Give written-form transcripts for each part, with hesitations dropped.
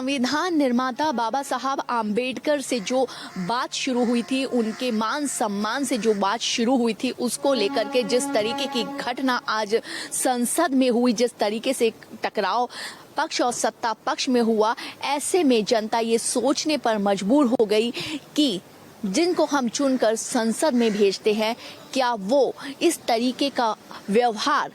संविधान निर्माता बाबा साहब आम्बेडकर से जो बात शुरू हुई थी, उनके मान सम्मान से जो बात शुरू हुई थी, उसको लेकर के जिस तरीके की घटना आज संसद में हुई, जिस तरीके से टकराव पक्ष और सत्ता पक्ष में हुआ, ऐसे में जनता ये सोचने पर मजबूर हो गई कि जिनको हम चुनकर संसद में भेजते हैं, क्या वो इस तरीके का व्यवहार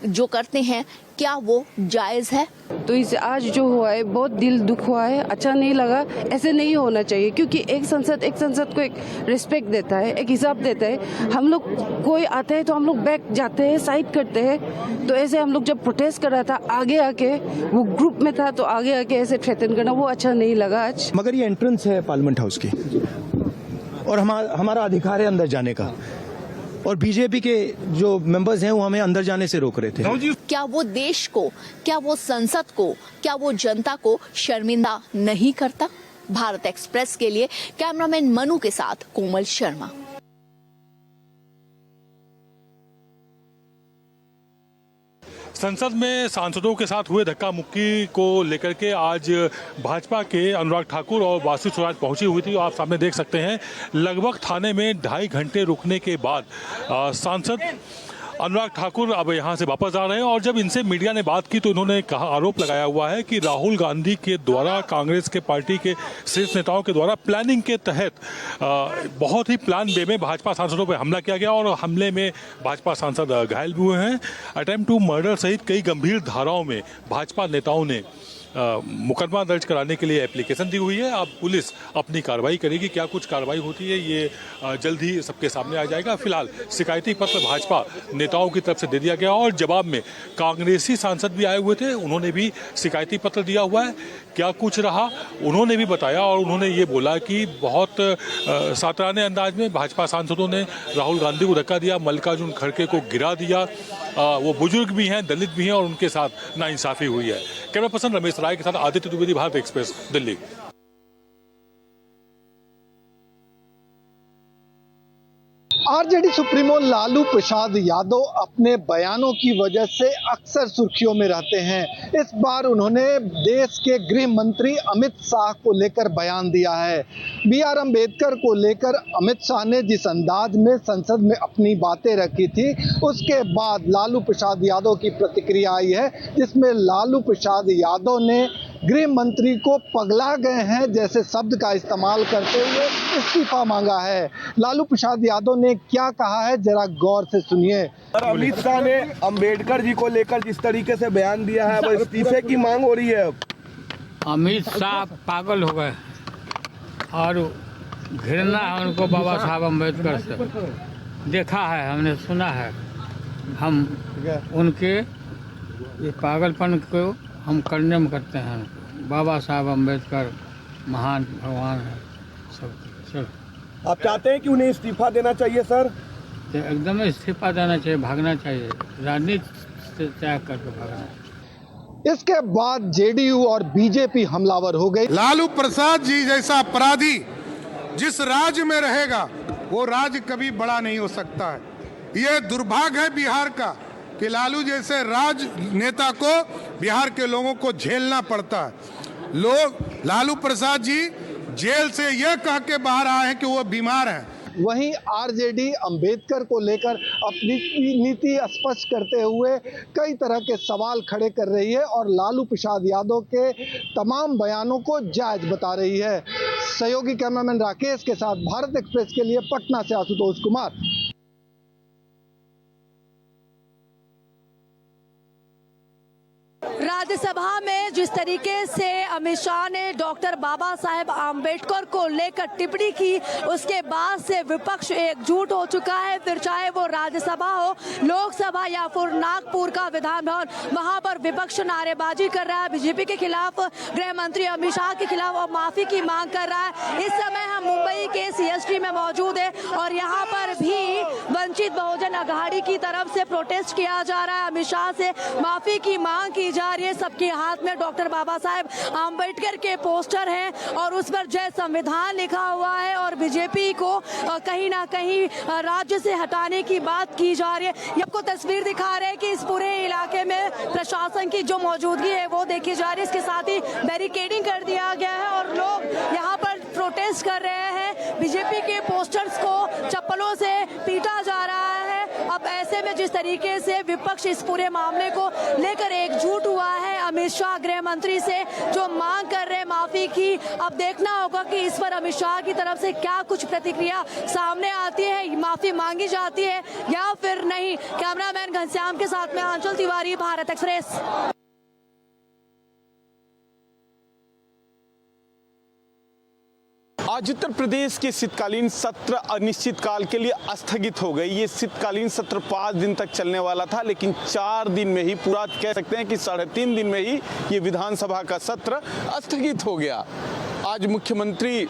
जो करते हैं, क्या वो जायज है। तो इस आज जो हुआ है बहुत दिल दुख हुआ है, अच्छा नहीं लगा। ऐसे नहीं होना चाहिए, क्योंकि एक संसद को एक रिस्पेक्ट देता है, एक हिसाब देता है। हम लोग कोई आता है तो हम लोग बैक जाते हैं, साइड करते हैं। तो ऐसे हम लोग जब प्रोटेस्ट कर रहा था, आगे आके वो ग्रुप में था तो आगे आके ऐसे थ्रेटन करना वो अच्छा नहीं लगा आज। मगर ये एंट्रेंस है पार्लियामेंट हाउस की और हमारा अधिकार है अंदर जाने का, और बीजेपी के जो मेंबर्स हैं वो हमें अंदर जाने से रोक रहे थे। क्या वो देश को, क्या वो संसद को, क्या वो जनता को शर्मिंदा नहीं करता? भारत एक्सप्रेस के लिए कैमरामैन मनु के साथ कोमल शर्मा। संसद में सांसदों के साथ हुए धक्का मुक्की को लेकर के आज भाजपा के अनुराग ठाकुर और वासु स्वराज पहुंची हुई थी। आप सामने देख सकते हैं, लगभग थाने में 2.5 घंटे रुकने के बाद सांसद अनुराग ठाकुर अब यहां से वापस आ रहे हैं। और जब इनसे मीडिया ने बात की तो इन्होंने कहा, आरोप लगाया हुआ है कि राहुल गांधी के द्वारा, कांग्रेस के पार्टी के शीर्ष नेताओं के द्वारा प्लानिंग के तहत बहुत ही प्लान बे में भाजपा सांसदों पर हमला किया गया और हमले में भाजपा सांसद घायल भी हुए हैं। अटेम्प्ट टू मर्डर सहित कई गंभीर धाराओं में भाजपा नेताओं ने मुकदमा दर्ज कराने के लिए एप्लीकेशन दी हुई है। अब पुलिस अपनी कार्रवाई करेगी, क्या कुछ कार्रवाई होती है ये जल्द ही सबके सामने आ जाएगा। फिलहाल शिकायती पत्र भाजपा नेताओं की तरफ से दे दिया गया और जवाब में कांग्रेसी सांसद भी आए हुए थे, उन्होंने भी शिकायती पत्र दिया हुआ है। क्या कुछ रहा उन्होंने भी बताया और उन्होंने ये बोला कि बहुत सातराने अंदाज में भाजपा सांसदों ने राहुल गांधी को धक्का दिया, मल्लिकार्जुन खड़गे को गिरा दिया। वो बुजुर्ग भी हैं, दलित भी हैं और उनके साथ नाइंसाफी हुई है। कैमरा पर्सन रमेश राय के साथ Aditya Dwivedi, Bharat Express, Delhi. RJD supremo Lalu Prasad Yadav अपने बयानों की वजह से अक्सर सुर्खियों में रहते हैं। इस बार उन्होंने देश के गृह मंत्री अमित शाह को लेकर बयान दिया है। BR अम्बेडकर को लेकर अमित शाह ने जिस अंदाज में संसद में अपनी बातें रखी थी, उसके बाद लालू प्रसाद यादव की प्रतिक्रिया आई है, जिसमें लालू प्रसाद यादव ने गृह मंत्री को पगला गए हैं जैसे शब्द का इस्तेमाल करते हुए इस्तीफा मांगा है। लालू प्रसाद यादव ने क्या कहा है, जरा गौर से सुनिए। अमित शाह ने अंबेडकर जी को लेकर जिस तरीके से बयान दिया है, वो इस्तीफे की मांग हो रही है। अमित शाह पागल हो गए और घृणा है उनको बाबा साहब अम्बेडकर से। देखा है, हमने सुना है, हम उनके ये पागलपन को हम करने में करते हैं। बाबा साहब अम्बेडकर महान भगवान है सब। चलो, आप चाहते हैं कि उन्हें इस्तीफा देना चाहिए सर? तो एकदम इस्तीफा देना चाहिए, भागना चाहिए, राजनीति से त्याग करके भागना। इसके बाद जेडीयू और बीजेपी हमलावर हो गई। लालू प्रसाद जी जैसा अपराधी जिस राज्य में रहेगा वो राज्य कभी बड़ा नहीं हो सकता है। ये दुर्भाग्य है बिहार का कि लालू जैसे राजनेता को बिहार के लोगों को झेलना पड़ता है। लोग लालू प्रसाद जी जेल से यह कह के बाहर आए हैं कि वो बीमार हैं। वहीं आरजेडी अंबेडकर को लेकर अपनी नीति स्पष्ट करते हुए कई तरह के सवाल खड़े कर रही है और लालू प्रसाद यादव के तमाम बयानों को जायज बता रही है। सहयोगी कैमरामैन राकेश के साथ भारत एक्सप्रेस के लिए पटना से आशुतोष कुमार। राज्यसभा में जिस तरीके से अमित शाह ने डॉक्टर बाबा साहेब आम्बेडकर को लेकर टिप्पणी की, उसके बाद से विपक्ष एकजुट हो चुका है। फिर चाहे वो राज्यसभा हो, लोकसभा या फिर नागपुर का विधान भवन, वहां पर विपक्ष नारेबाजी कर रहा है बीजेपी के खिलाफ, गृह मंत्री अमित शाह के खिलाफ और माफी की मांग कर रहा है। इस समय हम मुंबई के CST में मौजूद है और यहाँ पर भी वंचित वंचित बहुजन अघाड़ी की तरफ से प्रोटेस्ट किया जा रहा है, अमित शाह से माफी की मांग की जा रही है। सबके हाथ में डॉक्टर बाबा साहेब आम्बेडकर के पोस्टर हैं और उस पर जय संविधान लिखा हुआ है और बीजेपी को कहीं ना कहीं राज्य से हटाने की बात की जा रही है। ये आपको तस्वीर दिखा रहे हैं कि इस पूरे इलाके में प्रशासन की जो मौजूदगी है वो देखी जा रही है। इसके साथ ही बैरिकेडिंग कर दिया गया है और लोग यहाँ पर प्रोटेस्ट कर रहे हैं। बीजेपी के पोस्टर्स को चप्पलों से पीटा जा रहा है। अब ऐसे में जिस तरीके से विपक्ष इस पूरे मामले को लेकर एकजुट हुआ है, अमित शाह गृह मंत्री से जो मांग कर रहे हैं माफी की, अब देखना होगा कि इस पर अमित शाह की तरफ से क्या कुछ प्रतिक्रिया सामने आती है, माफी मांगी जाती है या फिर नहीं। कैमरामैन घनश्याम के साथ में आंचल तिवारी, भारत एक्सप्रेस। आज उत्तर प्रदेश के शीतकालीन सत्र अनिश्चितकाल के लिए स्थगित हो गई। ये शीतकालीन सत्र 5 दिन तक चलने वाला था, लेकिन 4 दिन में ही, पूरा कह सकते हैं कि 3.5 दिन में ही ये विधानसभा का सत्र स्थगित हो गया। आज मुख्यमंत्री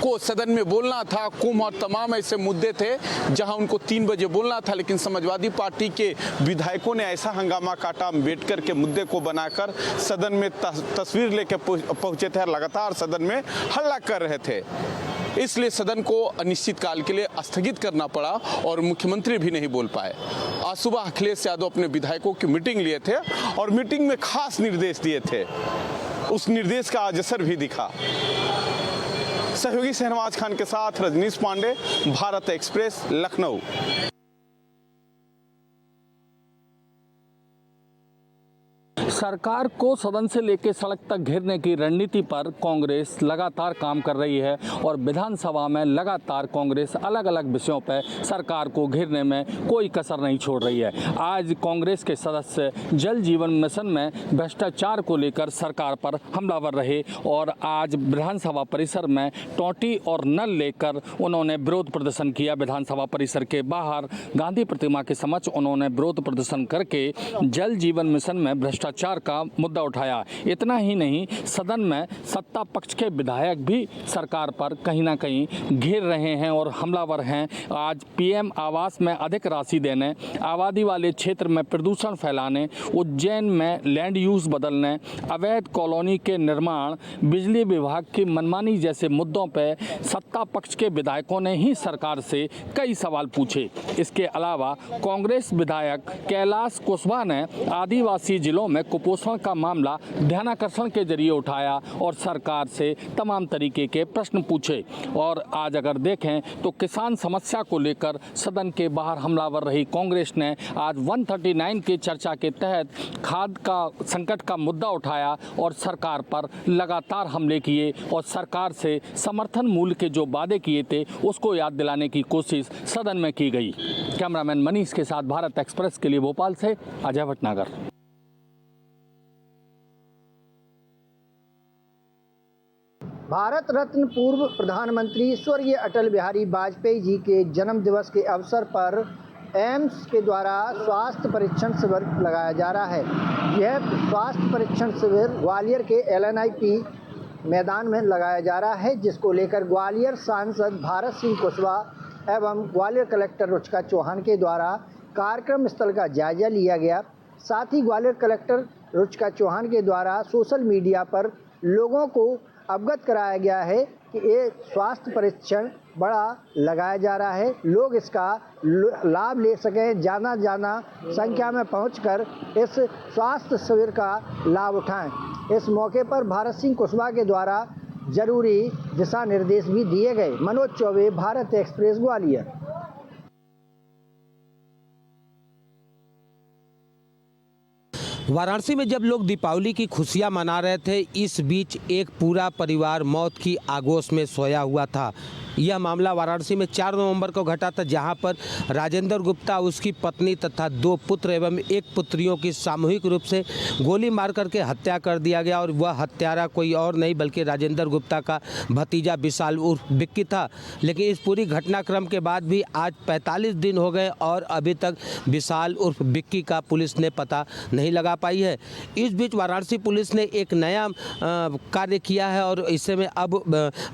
को सदन में बोलना था, कुंभ और तमाम ऐसे मुद्दे थे जहां उनको 3 बजे बोलना था, लेकिन समाजवादी पार्टी के विधायकों ने ऐसा हंगामा काटा, अम्बेडकर के मुद्दे को बनाकर सदन में तस्वीर लेकर पहुंचे थे और लगातार सदन में हल्ला कर रहे थे। इसलिए सदन को अनिश्चितकाल के लिए स्थगित करना पड़ा और मुख्यमंत्री भी नहीं बोल पाए। आज सुबह अखिलेश यादव अपने विधायकों की मीटिंग लिए थे और मीटिंग में खास निर्देश दिए थे। उस निर्देश का आज असर भी दिखा। सहयोगी शहनवाज खान के साथ रजनीश पांडे, भारत एक्सप्रेस, लखनऊ। सरकार को सदन से लेकर सड़क तक घेरने की रणनीति पर कांग्रेस लगातार काम कर रही है और विधानसभा में लगातार कांग्रेस अलग अलग विषयों पर सरकार को घेरने में कोई कसर नहीं छोड़ रही है। आज कांग्रेस के सदस्य जल जीवन मिशन में भ्रष्टाचार को लेकर सरकार पर हमलावर रहे और आज विधानसभा परिसर में टोंटी और नल लेकर उन्होंने विरोध प्रदर्शन किया। विधानसभा परिसर के बाहर गांधी प्रतिमा के समक्ष उन्होंने विरोध प्रदर्शन करके जल जीवन मिशन में भ्रष्टाचार का मुद्दा उठाया। इतना ही नहीं, सदन में सत्ता पक्ष के विधायक भी सरकार पर कहीं ना कहीं घेर रहे हैं और हमलावर हैं। आज पीएम आवास में अधिक राशि देने, आबादी वाले क्षेत्र में प्रदूषण फैलाने, उज्जैन में लैंड यूज बदलने, अवैध कॉलोनी के निर्माण, बिजली विभाग की मनमानी जैसे मुद्दों पर सत्ता पक्ष के विधायकों ने ही सरकार से कई सवाल पूछे। इसके अलावा कांग्रेस विधायक कैलाश कुशवाहा ने आदिवासी जिलों में कुपोषण का मामला ध्यानाकर्षण के जरिए उठाया और सरकार से तमाम तरीके के प्रश्न पूछे। और आज अगर देखें तो किसान समस्या को लेकर सदन के बाहर हमलावर रही कांग्रेस ने आज 139 की चर्चा के तहत खाद का संकट का मुद्दा उठाया और सरकार पर लगातार हमले किए और सरकार से समर्थन मूल्य के जो वादे किए थे उसको याद दिलाने की कोशिश सदन में की गई। कैमरामैन मनीष के साथ भारत एक्सप्रेस के लिए भोपाल से अजय भटनागर। भारत रत्न पूर्व प्रधानमंत्री स्वर्गीय अटल बिहारी वाजपेयी जी के जन्म दिवस के अवसर पर एम्स के द्वारा स्वास्थ्य परीक्षण शिविर लगाया जा रहा है। यह स्वास्थ्य परीक्षण शिविर ग्वालियर के LNIP मैदान में लगाया जा रहा है, जिसको लेकर ग्वालियर सांसद भारत सिंह कुशवाहा एवं ग्वालियर कलेक्टर रुचिका चौहान के द्वारा कार्यक्रम स्थल का जायजा लिया गया। साथ ही ग्वालियर कलेक्टर रुचिका चौहान के द्वारा सोशल मीडिया पर लोगों को अवगत कराया गया है कि ये स्वास्थ्य परीक्षण बड़ा लगाया जा रहा है, लोग इसका लाभ ले सकें, ज़्यादा संख्या में पहुंचकर इस स्वास्थ्य शिविर का लाभ उठाएं। इस मौके पर भारत सिंह कुशवाहा के द्वारा जरूरी दिशा निर्देश भी दिए गए। मनोज चौबे, भारत एक्सप्रेस, ग्वालियर। वाराणसी में जब लोग दीपावली की खुशियां मना रहे थे, इस बीच एक पूरा परिवार मौत की आगोश में सोया हुआ था। यह मामला वाराणसी में 4 नवंबर को घटा था, जहां पर राजेंद्र गुप्ता, उसकी पत्नी तथा 2 पुत्र एवं 1 पुत्रियों की सामूहिक रूप से गोली मार करके हत्या कर दिया गया। और वह हत्यारा कोई और नहीं बल्कि राजेंद्र गुप्ता का भतीजा विशाल उर्फ बिक्की था। लेकिन इस पूरी घटनाक्रम के बाद भी आज 45 दिन हो गए और अभी तक विशाल उर्फ बिक्की का पुलिस ने पता नहीं लगा पाई है। इस बीच वाराणसी पुलिस ने एक नया कार्य किया है और इससे में अब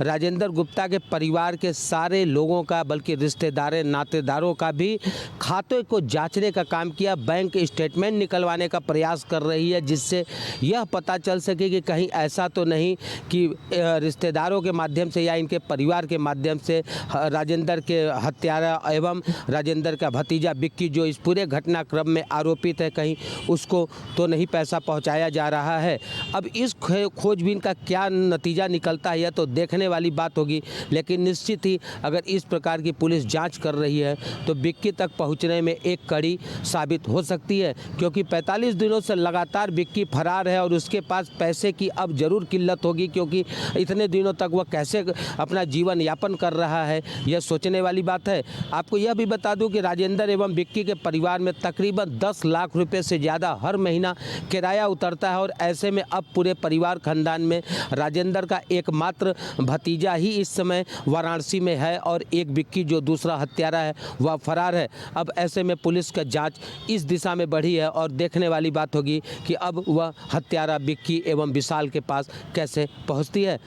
राजेंद्र गुप्ता के परिवार परिवार के सारे लोगों का बल्कि रिश्तेदारों नातेदारों का भी खाते को जांचने का काम किया, बैंक स्टेटमेंट निकलवाने का प्रयास कर रही है, जिससे यह पता चल सके कि कहीं ऐसा तो नहीं कि रिश्तेदारों के माध्यम से या इनके परिवार के माध्यम से राजेंद्र के हत्यारा एवं राजेंद्र का भतीजा बिक्की जो इस पूरे घटनाक्रम में आरोपित है, कहीं उसको तो नहीं पैसा पहुंचाया जा रहा है। अब इस खोजबीन का क्या नतीजा निकलता है यह तो देखने वाली बात होगी, लेकिन निश्चित ही अगर इस प्रकार की पुलिस जांच कर रही है तो बिक्की तक पहुंचने में एक कड़ी साबित हो सकती है, क्योंकि 45 दिनों से लगातार बिक्की फरार है और उसके पास पैसे की अब जरूर किल्लत होगी, क्योंकि इतने दिनों तक वह कैसे अपना जीवन यापन कर रहा है यह सोचने वाली बात है। आपको यह भी बता दूं कि राजेंद्र एवं बिक्की के परिवार में तकरीबन 10 लाख रुपए से ज़्यादा हर महीना किराया उतरता है और ऐसे में अब पूरे परिवार खानदान में राजेंद्र का एकमात्र भतीजा ही इस समय वाराणसी में है और एक बिक्की जो दूसरा हत्यारा है वह फरार है। अब ऐसे में पुलिस का जांच इस दिशा में बढ़ी है और देखने वाली बात होगी कि अब वह हत्यारा बिक्की एवं विशाल के पास कैसे पहुंचती है।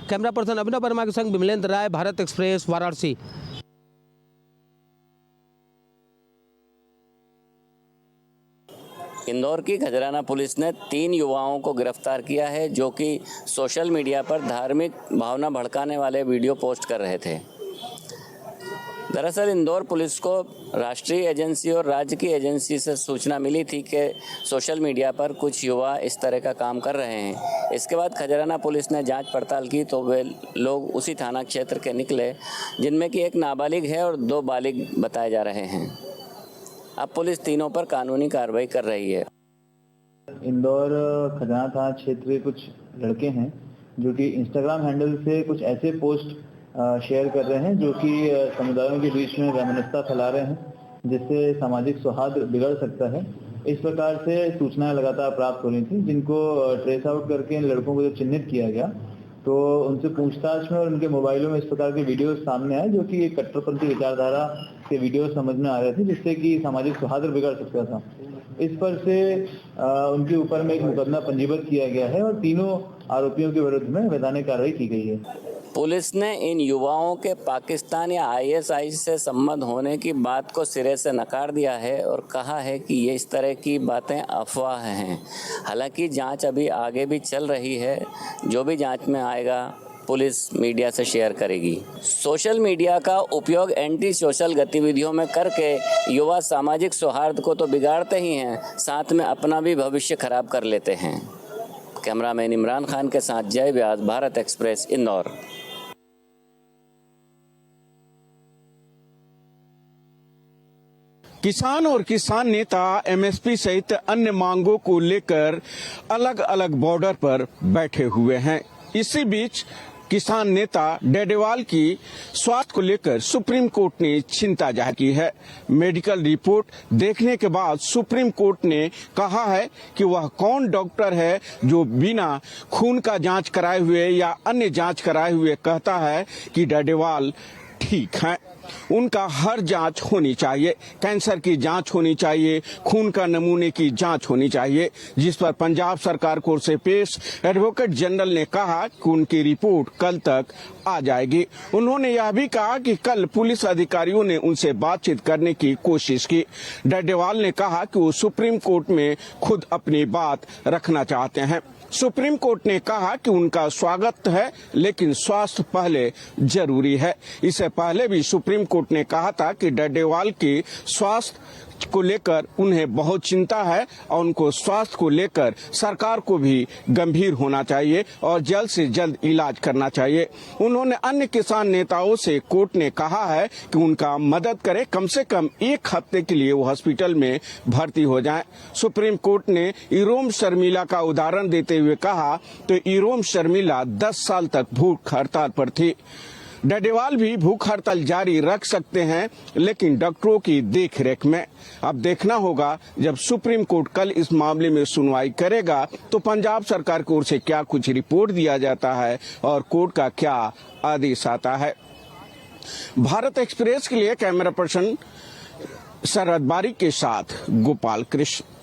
कैमरा पर्सन अभिनव वर्मा के संग विमलेंद्र राय, भारत एक्सप्रेस, वाराणसी। इंदौर की खजराना पुलिस ने 3 युवाओं को गिरफ्तार किया है जो कि सोशल मीडिया पर धार्मिक भावना भड़काने वाले वीडियो पोस्ट कर रहे थे। दरअसल इंदौर पुलिस को राष्ट्रीय एजेंसी और राज्य की एजेंसी से सूचना मिली थी कि सोशल मीडिया पर कुछ युवा इस तरह का काम कर रहे हैं। इसके बाद खजराना पुलिस ने जांच पड़ताल की तो वे लोग उसी थाना क्षेत्र के निकले जिनमें कि एक नाबालिग है और 2 बालिग बताए जा रहे हैं। अब पुलिस तीनों पर कानूनी कार्रवाई कर रही है। इंदौर खजराना थाना क्षेत्र के कुछ लड़के हैं जो कि इंस्टाग्राम हैंडल से कुछ ऐसे पोस्ट शेयर कर रहे हैं जो कि समुदायों के बीच में वैमनस्यता फैला रहे हैं, जिससे सामाजिक सौहार्द बिगड़ सकता है। इस प्रकार से सूचनाएं लगातार प्राप्त हो रही थी, जिनको ट्रेस आउट करके इन लड़कों को जब चिन्हित किया गया तो उनसे पूछताछ में और उनके मोबाइलों में इस प्रकार के वीडियो सामने आए जो कि एक कट्टरपंथी विचारधारा के वीडियो समझ में आ रहे थे, जिससे कि सामाजिक सौहार्द बिगड़ सकता था। इस पर से उनके ऊपर में एक मुकदमा पंजीबद्ध किया गया है और तीनों आरोपियों के विरुद्ध में वैधानिक कार्रवाई की गई है। पुलिस ने इन युवाओं के पाकिस्तान या आईएसआई से संबंध होने की बात को सिरे से नकार दिया है और कहा है कि ये इस तरह की बातें अफवाह हैं। हालांकि जांच अभी आगे भी चल रही है, जो भी जांच में आएगा पुलिस मीडिया से शेयर करेगी। सोशल मीडिया का उपयोग एंटी सोशल गतिविधियों में करके युवा सामाजिक सौहार्द को तो बिगाड़ते ही हैं, साथ में अपना भी भविष्य खराब कर लेते हैं। कैमरामैन इमरान खान के साथ जय व्यास, भारत एक्सप्रेस, इंदौर। किसान और किसान नेता एमएसपी सहित अन्य मांगों को लेकर अलग अलग बॉर्डर पर बैठे हुए हैं। इसी बीच किसान नेता डेडेवाल की स्वास्थ्य को लेकर सुप्रीम कोर्ट ने चिंता जाहिर की है। मेडिकल रिपोर्ट देखने के बाद सुप्रीम कोर्ट ने कहा है कि वह कौन डॉक्टर है जो बिना खून का जांच कराए हुए या अन्य जांच कराए हुए कहता है कि डेडेवाल ठीक है। उनका हर जांच होनी चाहिए, कैंसर की जांच होनी चाहिए, खून का नमूने की जांच होनी चाहिए, जिस पर पंजाब सरकार कोर्ट से पेश एडवोकेट जनरल ने कहा कि उनकी रिपोर्ट कल तक आ जाएगी। उन्होंने यह भी कहा कि कल पुलिस अधिकारियों ने उनसे बातचीत करने की कोशिश की। डेडेवाल ने कहा कि वो सुप्रीम कोर्ट में खुद अपनी बात रखना चाहते हैं। सुप्रीम कोर्ट ने कहा कि उनका स्वागत है, लेकिन स्वास्थ्य पहले जरूरी है। इससे पहले भी सुप्रीम कोर्ट ने कहा था कि डेडेवाल की स्वास्थ्य को लेकर उन्हें बहुत चिंता है और उनको स्वास्थ्य को लेकर सरकार को भी गंभीर होना चाहिए और जल्द से जल्द इलाज करना चाहिए। उन्होंने अन्य किसान नेताओं से कोर्ट ने कहा है कि उनका मदद करे, कम से कम 1 हफ्ते के लिए वो हॉस्पिटल में भर्ती हो जाएं। सुप्रीम कोर्ट ने इरोम शर्मिला का उदाहरण देते हुए कहा तो इरोम शर्मिला 10 साल तक भूख हड़ताल पर थी। डेडेवाल भी भूख हड़ताल जारी रख सकते हैं, लेकिन डॉक्टरों की देखरेख में। अब देखना होगा जब सुप्रीम कोर्ट कल इस मामले में सुनवाई करेगा तो पंजाब सरकार की ओर से क्या कुछ रिपोर्ट दिया जाता है और कोर्ट का क्या आदेश आता है। भारत एक्सप्रेस के लिए कैमरा पर्सन शरद बारिक के साथ गोपाल कृष्ण।